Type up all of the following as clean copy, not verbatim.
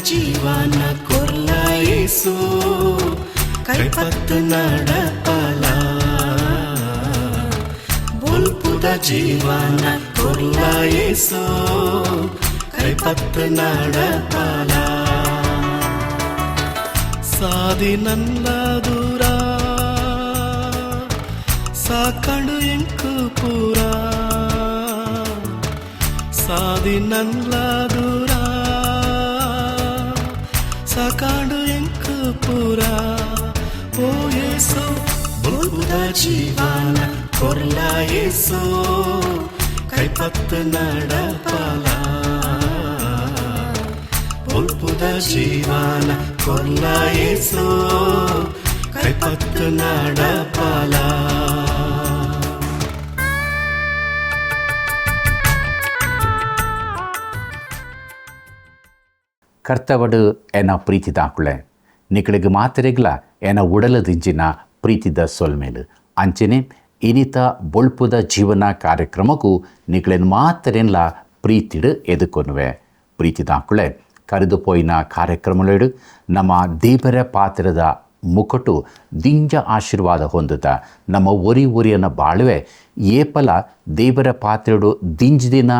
ಜೀವನ ಕೊರ್ಲ ಏಸು ಕೈಪತ್ತು ನಡಪಲ ಬೊಲ್ಪುದ ಜೀವನ ಕೊರ್ಲ ಏಸು ಕೈಪತ್ತು ನಡಪಲ ಸಾದಿ ನನ್ನ ದೂರ ಸಾಕಂಡು ಎಂಕು ಪೂರ ಸಾದಿ ನನ್ನ ದೂರ ಸಾಕಾಂಡು ಎಂಕು ಪೂರ ಓ ಯೇಸು ಬೊಲ್ಪುದ ಜೀವನ ಕೊರ್ಲ ಯೇಸು ಕೈಪತ್ತು ನಡಪಲ ಬೊಲ್ಪುದ ಜೀವನ ಕೊರ್ಲ ಯೇಸು ಕೈಪತ್ತು ನಡಪಲ ಕರ್ತವಡು ಎನ ಪ್ರೀತಿದಾಕುಳೆ ನಿಕಳಿಗೆ ಮಾತರೆಗ್ಲ ಎನ ಉಡಲದಿಂಚಿನ ಪ್ರೀತಿದ ಸೊಲ್ಮೇಲು ಅಂಚನೆ ಇನಿತ ಬೊಳ್ಪುದ ಜೀವನ ಕಾರ್ಯಕ್ರಮಕ್ಕೂ ನಿಕಳನ್ನು ಮಾತರೆನ್ಲ ಪ್ರೀತಿಡು ಎದುಕೊನುವೆ ಪ್ರೀತಿದಾಕುಳೆ ಕರೆದು ಪೋಯಿನ ಕಾರ್ಯಕ್ರಮಗಳು ನಮ್ಮ ದೇವರ ಪಾತ್ರದ ಮುಕಟು ದಿಂಜ ಆಶೀರ್ವಾದ ಹೊಂದುತ್ತ ನಮ್ಮ ಒರಿಯನ್ನ ಬಾಳುವೆ ಏಪಲ ದೇವರ ಪಾತ್ರೆಡು ದಿಂಜದಿನ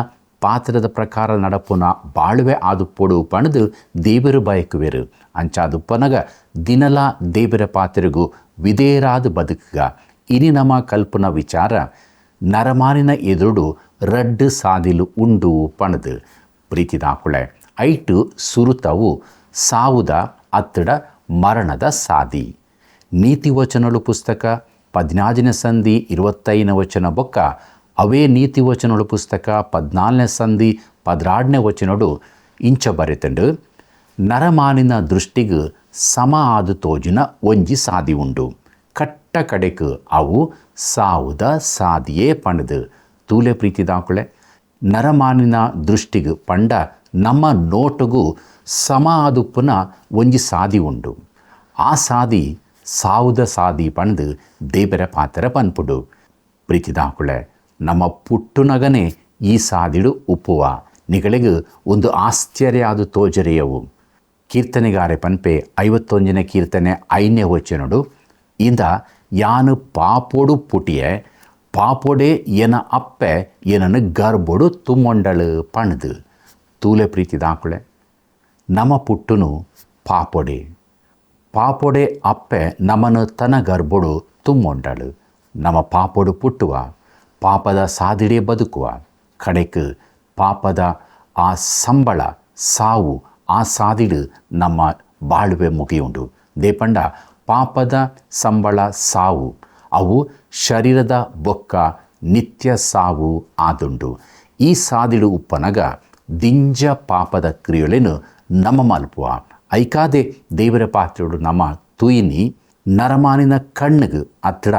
ಪಾತ್ರದ ಪ್ರಕಾರ ನಡಪುನ ಬಾಳುವೆ ಆದು ಪೊಡು ಪಣದು ದೇವರು ಬಯಕುವೆರು ಅಂಚಾದು ಪನಗ ದಿನಲ ದೇವರ ಪಾತ್ರೆಗೂ ವಿಧೇಯರಾದ ಬದುಕುಗ ಇನಿ ನಮ್ಮ ಕಲ್ಪನಾ ವಿಚಾರ ನರಮಾನಿನ ಎದುರು ರಡ್ಡು ಸಾದಿಲು ಉಂಡು ಪಣದು ಪ್ರೀತಿದಾಕುಳೆ ಐಟು ಸುರುತವು ಸಾವುದ ಅತ್ತಡ ಮರಣದ ಸಾದಿ ನೀತಿವಚನಗಳು ಪುಸ್ತಕ 14ನೇ ಸಂಧಿ 25ನೇ ವಚನ ಬೊಕ್ಕ ಅವೇ ನೀತಿವಚನಗಳು ಪುಸ್ತಕ 14ನೇ ಸಂಧಿ 16ನೇ ವಚನಡು ಇಂಚ ಬರೆತಂಡು ನರಮಾನಿನ ದೃಷ್ಟಿಗೆ ಸಮ ಆದು ತೋಜಿನ ಒಂಜಿ ಸಾದಿ ಉಂಡು ಕಟ್ಟ ಕಡೆಕು ಅವು ಸಾವುದ ಸಾದಿಯೇ ಪಣದು ತೂಲೆ ಪ್ರೀತಿದಾಕುಳೆ ನರಮಾನಿನ ದೃಷ್ಟಿಗೆ ಪಂಡ ನಮ್ಮ ನೋಟಗೂ ಸಮ ಆದುಪ್ಪುನ ಒಂಜಿ ಸಾದಿ ಉಂಡು ಆ ಸಾದಿ ಸಾವುದ ಸಾದಿ ಪಣದು ದೇವರ ಪಾತ್ರ ಪನ್ಪುಡು ಪ್ರೀತಿದಾಕುಳೆ ನಮ್ಮ ಪುಟ್ಟುನಗನೆ ಈ ಸಾದಿಡು ಉಪ್ಪುವ ನಿಗಳಿಗೆ ಒಂದು ಆಶ್ಚರ್ಯ ಆದು ತೋಜರೆಯವು ಕೀರ್ತನೆಗಾರೆ ಪನ್ಪೆ 51ನೇ ಕೀರ್ತನೆ 5ನೇ ವಚನಡು ಇಂದ ಯಾನು ಪಾಪೋಡು ಪುಟಿಯೆ ಪಾಪೊಡೆ ಎನ ಅಪ್ಪೆ ಏನನ್ನು ಗರ್ಬೊಡು ತುಮ್ಮೊಂಡಳು ಪಣದು ತೂಲೆ ಪ್ರೀತಿದಾಕುಳೆ ನಮ್ಮ ಪುಟ್ಟುನು ಪಾಪೊಡೆ ಅಪ್ಪೆ ನಮ್ಮನ್ನು ತನ ಗರ್ಬೊಡು ತುಮ್ಮೊಂಡಳು ನಮ್ಮ ಪಾಪೊಡು ಪುಟ್ಟುವ ಪಾಪದ ಸಾದಿಡೆ ಬದುಕುವ ಕಡೆக்கு ಪಾಪದ ಆ ಸಂಬಳ ಸಾವು ಆ ಸಾದಿಡು ನಮ್ಮ ಬಾಳುವೆ ಮುಗಿಯುಂಡು ದೇಪಂಡ ಪಾಪದ ಸಂಬಳ ಸಾವು ಅವು ಶರೀರದ ಬೊಕ್ಕ ನಿತ್ಯ ಸಾವು ಆದುಂಡು ಈ ಸಾದಿಡು ಉಪ್ಪನಗ ದಿಂಜ ಪಾಪದ ಕ್ರಿಯೊಳೆನು ನಮ್ಮ ಮಲ್ಪುವ ಐಕಾದೆ ದೇವರ ಪಾತ್ರೆಡು ನಮ್ಮ ತುಯಿನಿ ನರಮಾನಿನ ಕಣ್ಣಿಗೆ ಅತ್ತಡ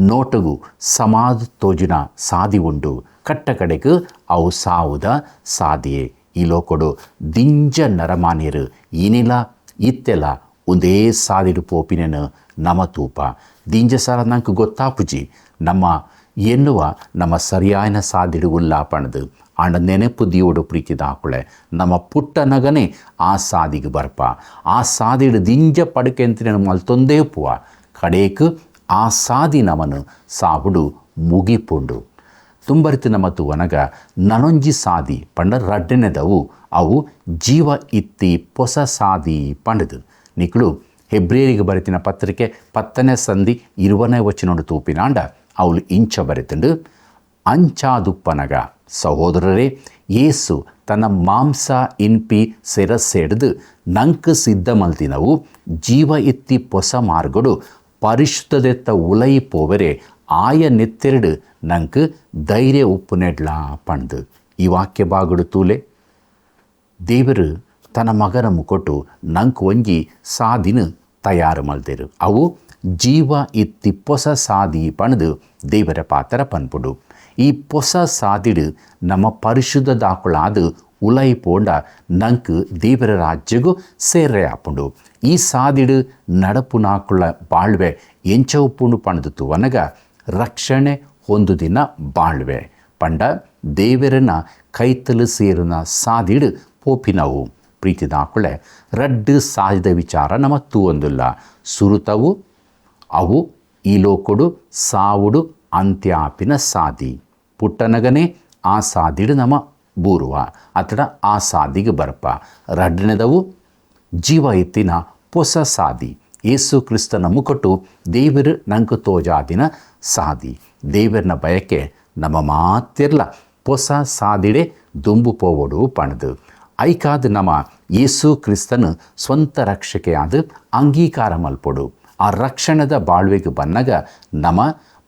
ನೋಟಗೂ ಸಮಾಧ ತೋಜಿನ ಸಾದಿ ಉಂಡು ಕಟ್ಟ ಕಡೆಗೆ ಅವು ಸಾವುದ ಸಾದಿಯೇ ಈ ಲೋಕೊಡು ದಿಂಜ ನರಮಾನ್ಯರು ಏನಿಲ್ಲ ಇತ್ತೆಲ್ಲ ಒಂದೇ ಸಾದಿಡು ಪೋಪಿನೇನು ನಮ್ಮ ತೂಪ ದಿಂಜ ಸಾಲ ನಂಗೆ ಗೊತ್ತಾಪುಜಿ ನಮ್ಮ ಎನ್ನುವ ನಮ್ಮ ಸರಿಯಾಯನ ಸಾದಿಡು ಉಲ್ಲಾಪಣದು ಆಂಡ ನೆನಪು ದಿಯೋಡು ಪ್ರೀತಿದಾಕುಳೆ ನಮ್ಮ ಪುಟ್ಟ ನಗನೆ ಆ ಸಾದಿಗೆ ಬರ್ಪ ಆ ಸಾದಿಡು ದಿಂಜ ಪಡಕೆ ಅಂತ ಮಲ್ತೊಂದೇ ಪುವ ಕಡೇಕು ಆ ಸಾದಿ ನಮನು ಸಾವುಡು ಮುಗಿಪುಂಡು ತುಂಬರಿತು ನಮ್ಮತ್ತು ಒನಗ ನನೊಂಜಿ ಸಾದಿ ಪಂಡ ರಡ್ಡನೆದವು ಅವು ಜೀವ ಇತ್ತಿ ಪೊಸ ಸಾದಿ ಪಂಡದು ನಿಕ್ಳು ಹೆಬ್ರಿಯರಿಗೆ ಬರೆತಿನ ಪತ್ರಿಕೆ 10ನೇ ಸಂಧಿ 20ನೇ ವಚನೋಡು ತೂಪಿನಾಂಡ ಅವಳು ಇಂಚ ಬರೆತಂಡು ಅಂಚಾದುಪ್ಪನಗ ಸಹೋದರರೇ ಯೇಸು ತನ್ನ ಮಾಂಸ ಇನ್ಪಿ ಸೆರಸೆಡ್ದು ನಂಕು ಸಿದ್ಧ ಮಲ್ತಿನವು ಜೀವ ಎತ್ತಿ ಪೊಸ ಮಾರ್ಗಡು ಪರಿಶುದ್ಧದೆತ್ತ ಉಲೈ ಪೋವರೆ ಆಯ ನೆತ್ತೆರಡು ನಂಗೆ ಧೈರ್ಯ ಉಪ್ಪು ನೆಡ್ಲಾ ಪಣ್ದು ಈ ವಾಕ್ಯ ಬಾಗುಡು ತೂಲೆ ದೇವರು ತನ್ನ ಮಗನ ಮುಕೊಟ್ಟು ನಂಗೆ ಒಂಜಿ ಸಾದಿನ ತಯಾರು ಮಲ್ದೇರು ಅವು ಜೀವ ಇತ್ತಿ ಪೊಸ ಸಾದಿ ಪಣದು ದೇವರ ಪಾತ್ರ ಪನ್ಪುಡು ಈ ಪೊಸ ಸಾದಿಡು ನಮ್ಮ ಪರಿಶುದ್ಧ ದಾಕುಳಾದು ಉಲೈ ಪೋಂಡ ನಂಕು ದೇವರ ರಾಜ್ಯಗೂ ಸೇರ್ರೆ ಆಪುಂಡು ಈ ಸಾದಿಡು ನಡಪು ನಾಕುಳ ಬಾಳ್ವೆ ಎಂಚ ಉಪ್ಪುಂಡು ಪಣದು ತುವನಗ ರಕ್ಷಣೆ ಒಂದು ದಿನ ಬಾಳ್ವೆ ಪಂಡ ದೇವರನ ಕೈತಲು ಸೇರಿನ ಸಾದಿಡು ಪೋಪಿನವು ಪ್ರೀತಿದಾಕುಳೆ ರಡ್ಡು ಸಾಧಿದ ವಿಚಾರ ನಮ್ಮ ತೂವೊಂದುಲ್ಲ. ಸುರುತವು ಅವು ಈ ಲೋಕೊಡು ಸಾವುಡು ಅಂತ್ಯಾಪಿನ ಸಾದಿ ಪುಟ್ಟನಗನೆ ಆ ಸಾದಿಡು ನಮ್ಮ ಬೂರುವ ಅತಡ ಆ ಸಾದಿಗೆ ಬರಪ. ರಡ್ಡನೆದವು ಜೀವ ಎತ್ತಿನ ಹೊಸ ಸಾದಿ ಯೇಸು ಕ್ರಿಸ್ತನ ಮುಕಟು ದೇವರು ನಂಗೆ ತೋಜಾದಿನ ಸಾದಿ. ದೇವರನ ಬಯಕೆ ನಮ್ಮ ಮಾತಿರ್ಲ ಹೊಸ ಸಾದಿಡೆ ದುಂಬು ಪೋವಡು ಪಣದು ಐಕಾದ ನಮ್ಮ ಯೇಸು ಕ್ರಿಸ್ತನ ಸ್ವಂತ ರಕ್ಷಕೆಯಾದ ಅಂಗೀಕಾರ ಮಲ್ಪೊಡು. ಆ ರಕ್ಷಣದ ಬಾಳ್ವೆಗೆ ಬಂದಾಗ ನಮ್ಮ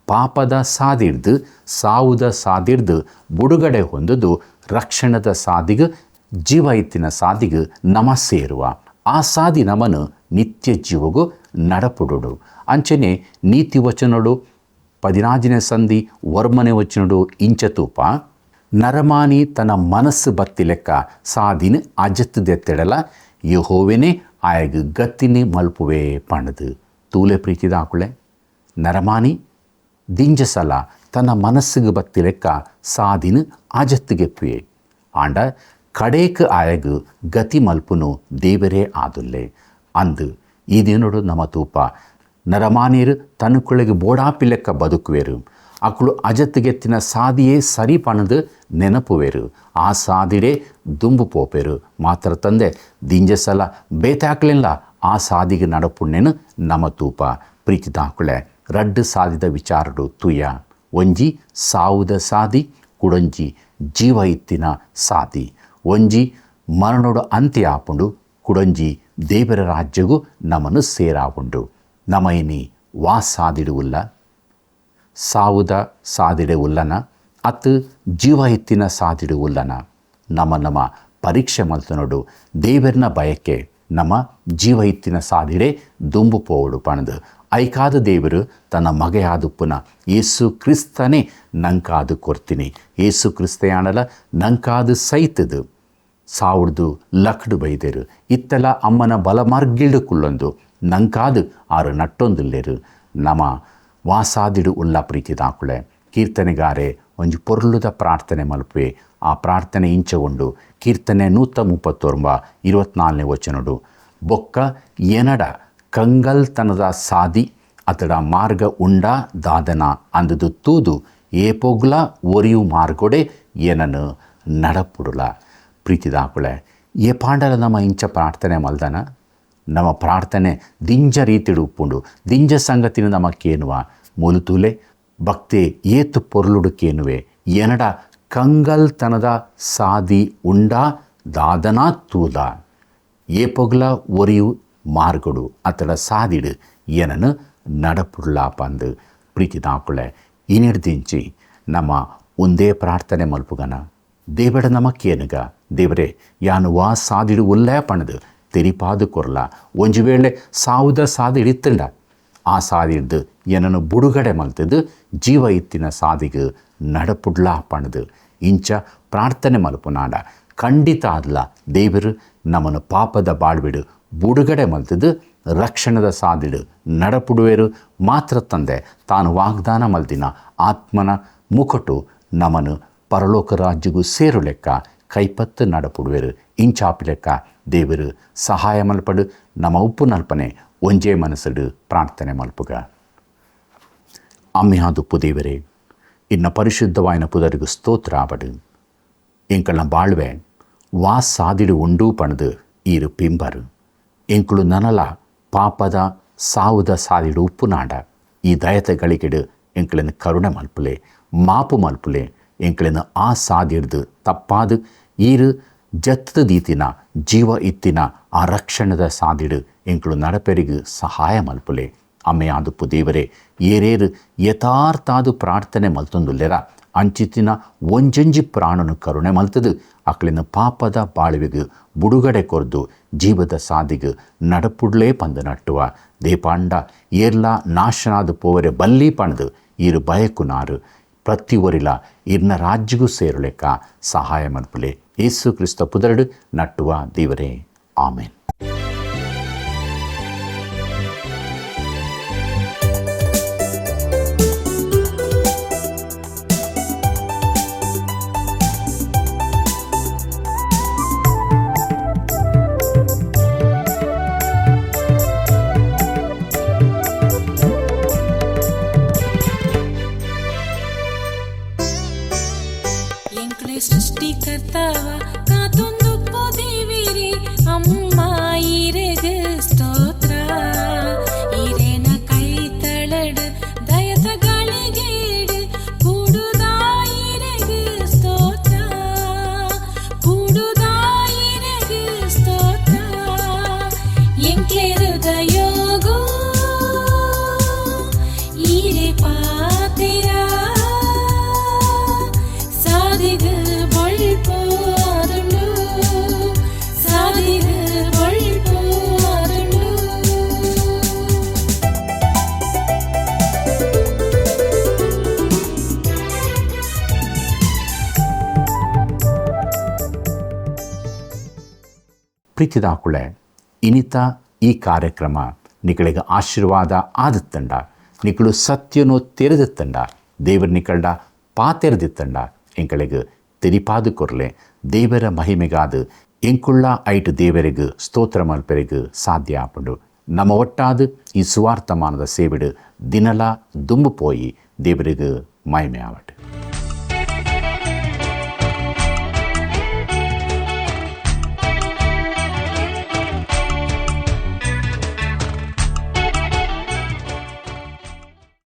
ಪಾಪದ ಸಾದಿಡ್ದು ಸಾವುದ ಸಾದಿಡ್ದು ಬುಡುಗಡೆ ಹೊಂದದು ರಕ್ಷಣದ ಸಾದಿಗೆ ಜೀವ ಎತ್ತಿನ ಸಾದಿಗೆ ನಮ ಸೇರುವ. ಆ ಸಾದಿ ನಮನು ನಿತ್ಯ ಜೀವಗೂ ನಡಪುಡು. ಅಂಚನೆ ನೀತಿ ವಚನಡು 14ನೇ ಸಂಧಿ ವರ್ಮನೆ ವಚನಡು ಇಂಚತೂಪ ನರಮಾನಿ ತನ್ನ ಮನಸ್ಸು ಬತ್ತಿ ಲೆಕ್ಕ ಸಾದಿನ ಅಜತ್ತದೆತ್ತೆಡಲ ಯೆಹೋವನೇ ಆಯಗ ಗತ್ತಿನಿ ಮಲ್ಪುವೆ ಪಣದು. ತೂಲೆ ಪ್ರೀತಿದ ಹಾಕುಳೆ ನರಮಾನಿ ದಿಂಜ ಸಲ ತನ್ನ ಮನಸ್ಸಿಗೆ ಬತ್ತಿ ಲೆಕ್ಕ ಸಾದಿನ ಅಜತ್ತಿಗೆಪ್ಪುವೆ ಆಂಡ ಕಡೇಕ ಆಯಗ ಗತಿ ಮಲ್ಪುನು ದೇವರೇ ಆದುಲ್ಲೆ ಅಂದು ಈ ದಿನಡು ನಮ್ಮ ತೂಪ ನರಮಾನಿಯರು ತನ್ನಕುಳಿಗೆ ಬೋಡಾಪಿ ಲೆಕ್ಕ ಬದುಕುವೆರು. ಅಕ್ಕಳು ಅಜತ್ತಿಗೆತ್ತಿನ ಸಾದಿಯೇ ಸರಿ ಪಣದು ನೆನಪುವೆರು. ಆ ಸಾದಿಡೆ ದುಂಬು ಪೋಪೆರು ಮಾತ್ರ ತಂದೆ ದಿಂಜ ಸಲ ಬೇತಾಕ್ಲಿಲ್ಲ ಆ ಸಾದಿಗೆ ನಡಪುಣ್ಣೆನು ನಮ್ಮ ತೂಪ. ಪ್ರೀತಿದ ಹಾಕುಳೆ ರಡ್ಡು ಸಾದಿದ ವಿಚಾರಡು ತುಯ್ಯ ಒಂಜಿ ಸಾವುದ ಸಾದಿ ಕುಡೊಂಜಿ ಜೀವ ಇತ್ತಿನ ಸಾದಿ. ಒಂಜಿ ಮರಣೋಡು ಅಂತ್ಯ ಆಪುಂಡು ಕುಡೊಂಜಿ ದೇವರ ರಾಜ್ಯಗೂ ನಮ್ಮನ್ನು ಸೇರಾವುಂಡು. ನಮ್ಮ ಇನಿ ವಾ ಸಾದಿಡುವುಲ್ಲ ಸಾವುದ ಸಾದಿಡೆ ಉಲ್ಲನ ಅತ್ತು ಜೀವ ಎತ್ತಿನ ಸಾದಿಡು ಉಲ್ಲನ. ನಮ್ಮ ಪರೀಕ್ಷೆ ಮಲ್ತು ನೋಡು ದೇವರನ ಬಯಕೆ ನಮ್ಮ ಜೀವ ಎತ್ತಿನ ಸಾದಿಡೆ ದುಂಬು ಪೋವಡು ಪಣದು ಐಕಾದ ದೇವರು ತನ್ನ ಮಗೆಯಾದುಪ್ಪುನ ಯೇಸು ಕ್ರಿಸ್ತನೇ ನಂಕಾದು ಕೊರ್ತೀನಿ. ಯೇಸು ಕ್ರಿಸ್ತಯಾಣಲ ನಂಕಾದು ಸೈತದು ಸಾವುಡ್ದು ಲಕ್ಡು ಬೈದೆರು ಇತ್ತೆಲ್ಲ ಅಮ್ಮನ ಬಲ ಮಾರ್ಗಿಲ್ಡು ಕುಳ್ಳೊಂದು ನಂಕಾದು ಆರು ನಟ್ಟೊಂದುಲ್ಲೆರು. ನಮ್ಮ ವಾಸಾದಿಡು ಉಲ್ಲ ಪ್ರೀತಿದಾಕುಳೆ ಕೀರ್ತನೆಗಾರೆ ಒಂಜಿ ಪೊರ್ಲುದ ಪ್ರಾರ್ಥನೆ ಮಲ್ಪುವೆ. ಆ ಪ್ರಾರ್ಥನೆ ಇಂಚಗೊಂಡು ಕೀರ್ತನೆ 139 ವಚನಡು ಬೊಕ್ಕ ಎನಡ ಕಂಗಲ್ತನದ ಸಾದಿ ಅತಡ ಮಾರ್ಗ ಉಂಡ ದಾದನ ಅಂದದು ತೂದು ಏಪೊಗ್ಲ ಒರಿಯು ಮಾರ್ಗೊಡೆ ಏನನು ನಡಪುಡುಲ. ಪ್ರೀತಿದಾಕುಳೆ ಏ ಪಾಂಡಲ ನಮ್ಮ ಇಂಚ ಪ್ರಾರ್ಥನೆ ಮಲ್ದನ ನಮ್ಮ ಪ್ರಾರ್ಥನೆ ದಿಂಜ ರೀತಿಡು ಉಪ್ಪುಂಡು ದಿಂಜ ಸಂಗತಿನ ನಮಕ್ಕೇನುವ ಮುಲುತೂಲೆ ಭಕ್ತಿ ಏತು ಪೊರ್ಲುಡುಕೇನುವೆ ಎನಡ ಕಂಗಲ್ತನದ ಸಾದಿ ಉಂಡ ದಾದನ ತೂದ ಏಪೊಗ್ಲ ಒರಿಯು ಮಾರ್ಗೊಡು ಅತಡ ಸಾದಿಡು ಏನನು ನಡಪುಡ್ಲ ಪಂದು. ಪ್ರೀತಿದಾಕುಳೆ ಇನಿಡ್ದಿಂಚಿ ನಮ್ಮ ಒಂದೇ ಪ್ರಾರ್ಥನೆ ಮಲ್ಪುಗನ ದೇವಡ ನಮಕ್ಕೇನುಗ ದೇವರೇ ಯಾನು ವಾ ಸಾದಿಡು ಉಲ್ಲೇ ಪಣದು ತೆರಿಪಾದು ಕೊರ್ಲ. ಒಂಜು ವೇಳೆ ಸಾವುದ ಸಾದಿಡಿತ್ತಂಡ ಆ ಸಾದಿಡ್ದು ಏನನ್ನು ಬುಡುಗಡೆ ಮಲ್ತದು ಜೀವ ಇತ್ತಿನ ಸಾದಿಗೆ ನಡಪುಡ್ಲ ಪಣದು ಇಂಚ ಪ್ರಾರ್ಥನೆ ಮಲ್ಪುನಾಡ ಖಂಡಿತ ಆದ್ಲ ದೇವರು ನಮ್ಮನ್ನು ಪಾಪದ ಬಾಳ್ಬಿಡು ಬುಡುಗಡೆ ಮಲ್ತದು ರಕ್ಷಣದ ಸಾದಿಡು ನಡಪುಡುವೆರು ಮಾತ್ರ ತಂದೆ ತಾನು ವಾಗ್ದಾನ ಮಲ್ದಿನ ಆತ್ಮನ ಮುಕಟು ನಮ್ಮನ್ನು ಪರಲೋಕ ರಾಜ್ಯಗೂ ಸೇರು ಲೆಕ್ಕ ಕೈಪತ್ತು ನಡಪುಡುವೆರು. ಇಂಚಾಪಿ ಲೆಕ್ಕ ದೇವರು ಸಹಾಯ ಮಲ್ಪಡು ನಮ್ಮ ಉಪ್ಪು ನಲ್ಪನೆ ಒಂಜೇ ಮನಸ್ಸಡು ಪ್ರಾರ್ಥನೆ ಮಲ್ಪುಗ. ಅಮ್ಮೆಯಾದುಪ್ಪು ದೇವರೇ ಇನ್ನು ಪರಿಶುದ್ಧವಾಯಿನ ಪುದರಿಗೂ ಸ್ತೋತ್ರ ಆಬಡು. ಎಂಕಳ ಬಾಳ್ವೆ ವಾ ಸಾದಿಡು ಉಂಡು ಪಣದು ಈರು ಪಿಂಬರು ಎಂಕಳು ನನಲ ಪಾಪದ ಸಾವುದ ಸಾದಿಡು ಉಪ್ಪು ನಾಡ ಈ ದಯತೆ ಗಳಿಗೆಡು ಎಂಕಳನ್ನು ಕರುಣೆ ಮಲ್ಪುಲೆ ಮಾಪು ಮಲ್ಪುಲೆ ಎಂಕಳನ್ನು ಆ ಸಾದಿಡ್ದು ತಪ್ಪಾದು ಈರು ಜತ್ತದ ದೀತಿನ ಜೀವ ಇತ್ತಿನ ಆ ರಕ್ಷಣದ ಸಾದಿಡು ಎಂಕಳು ನಡಪೆರಿಗೂ ಸಹಾಯ ಮಲ್ಪುಲೆ. ಅಮ್ಮೆಯಾದುಪ್ಪು ದೇವರೇ ಏರೇರು ಯಥಾರ್ಥಾದು ಪ್ರಾರ್ಥನೆ ಮಲ್ತೊಂದುಲ್ಲೆರ ಅಂಚಿತ್ತಿನ ಒಂಜಂಜಿ ಪ್ರಾಣನು ಕರುಣೆ ಮಲ್ತದು ಅಕ್ಳಿನ ಪಾಪದ ಬಾಳುವಿಗೂ ಬುಡುಗಡೆ ಕೊರ್ದು ಜೀವದ ಸಾದಿಗೂ ನಡಪುಡ್ಲೇ ಪಂದು ನಟ್ಟುವ ದೇಪಾಂಡ ಏರ್ಲ ನಾಶನಾದ ಪೋವರೆ ಬಲ್ಲಿ ಪಣದು ಈರು ಬಯಕು ನಾರು ಪ್ರತಿ ಒರಿಲ ಇರ್ನ ರಾಜ್ಯಗೂ ಸೇರು ಲೆಕ್ಕ ಸಹಾಯ ಮಲ್ಪುಲೆ. ಯೇಸು ಕ್ರಿಸ್ತ ಪುದರಡು ನಟ್ಟುವ ದೇವರೇ ಆಮೇನ್. ಪ್ರೀತಿದಾಕುಳೆ ಇನಿತ ಈ ಕಾರ್ಯಕ್ರಮ ನಿಗಳಿಗೆ ಆಶೀರ್ವಾದ ಆದಿತ್ತಂಡ ನಿಗಳು ಸತ್ಯನೋ ತೆರೆದಿತ್ತಂಡ ದೇವರ ನಿಕಳ್ಡ ಪಾತೆರೆದಿತ್ತಂಡ ಎಂಗಳಿಗೆ ತೆರಿಪಾದು ಕೊರ್ಲೆ ದೇವರ ಮಹಿಮೆಗಾದ ಎಂಕುಳ್ಳ ಐಟು ದೇವರಿಗೂ ಸ್ತೋತ್ರ ಮಲ್ಪೆರಿಗೂ ಸಾಧ್ಯ ಆಪುಂಡು ನಮ್ಮ ಒಟ್ಟಾದ ಈ ಸುವಾರ್ತಮಾನದ ಸೇವಿಡು ದಿನಲ ದುಂಬು ಪೋಯಿ ದೇವರಿಗೂ ಮಹಿಮೆ ಆವಟ್ಟು.